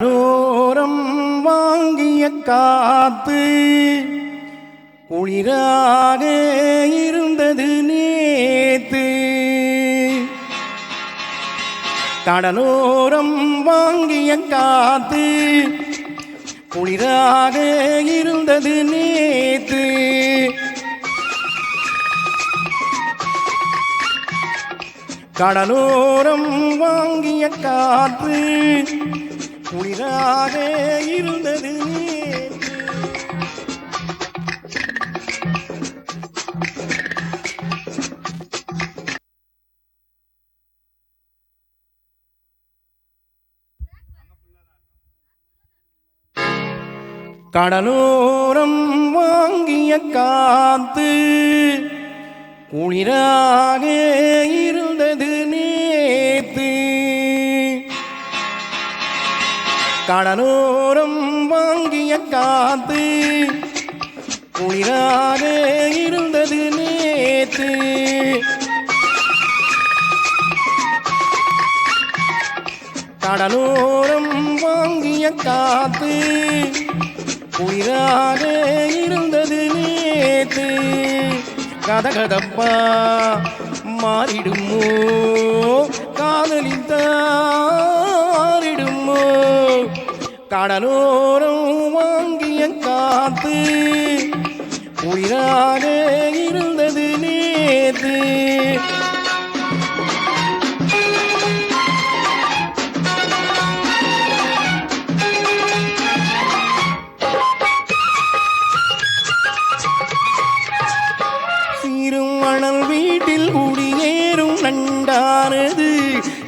ஓரம் வாங்கிய காத்து குளிராக இருந்தது நேத்து. கடலோரம் வாங்கிய காத்து குளிராக இருந்தது நேத்து. கடலோரம் வாங்கிய காற்று குளிராக இருந்தது நேற்று. கடலோரம் வாங்கிய காத்து குளிராக இருந்தது நேத்து. கடலோரம் வாங்கிய காத்து குளிராக இருந்தது நேத்து. கடலோரம் வாங்கிய காத்து குளிராக இருந்தது நேத்து. கதகதப்பா மாறிடுமோ காதலித்தாரிடுமோ. கடலோரம் வாங்கிய காத்து குளிராக இருந்தது நேத்து. மணல் வீட்டில் குடியேறும் நண்டானது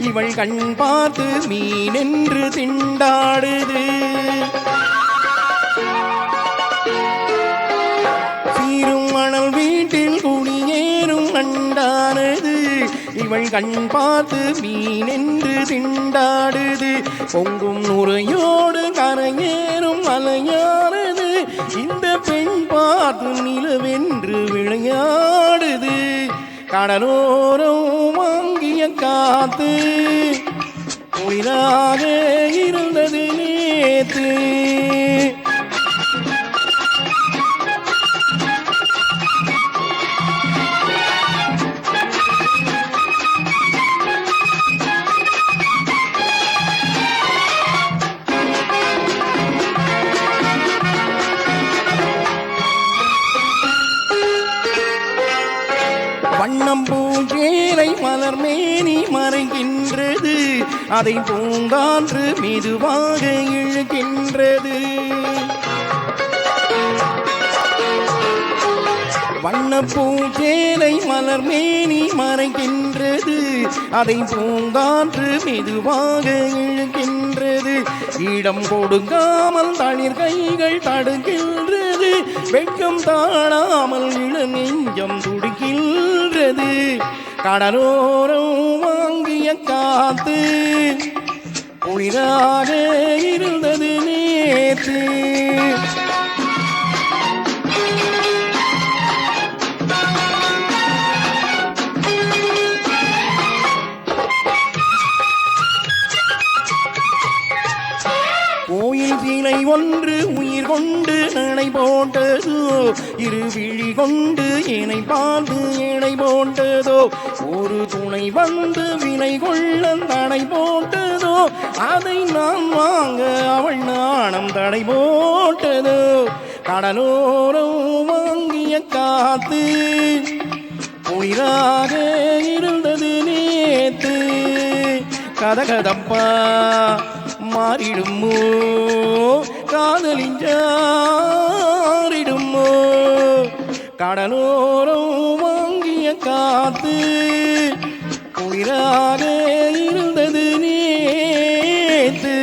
இவள் கண் பார்த்து மீன் என்று திண்டாடுது. சீரும் மணல் வீட்டில் குடியேறும் நண்டானது இவள் கண் பார்த்து மீன் என்று திண்டாடுது. பொங்கும் நுரையோடு கரையேறும் அலையானது இந்த பெண் பார்த்து நிலவென்று விளையாடுது. கடலோரம் வாங்கிய காத்து குளிராக இருந்தது நேத்து. வண்ணம் பூஞ்சேலை மலர் மேனி மறைகின்றது அதை பூங்காற்று மெதுவாக இழுக்கின்றது. வண்ண பூஞ்சேலை மலர் மேனி மறைகின்றது அதை பூங்காற்று மெதுவாக இழுக்கின்றது. இடம் கொடுக்காமல் தளிர் கைகள் தடுக்கின்றது. வெட்கம் தாழாமல் இள நெஞ்சம் துடிக்கின்றது. கடலோரம் வாங்கிய காத்து குளிராக இருந்தது நேத்து. கோயில் சிலை ஒன்று உயிர் கொண்டு நடை போட்டதோ இரு விழி கொண்டு என்னை பார்த்து எடை போட்டதோ. ஒரு துணை வந்து வினை கொள்ள தடை போட்டதோ அதை நான் வாங்க அவள் நாணம் தடை போட்டதோ. கடலோரம் வாங்கிய காத்து குளிராக இருந்தது நேத்து. கதகதப்பா மாறிடுமோ காதலிஞ்சாரிடுமோ. கடலோரம் வாங்கிய காத்து குளிராக இருந்தது நேத்து.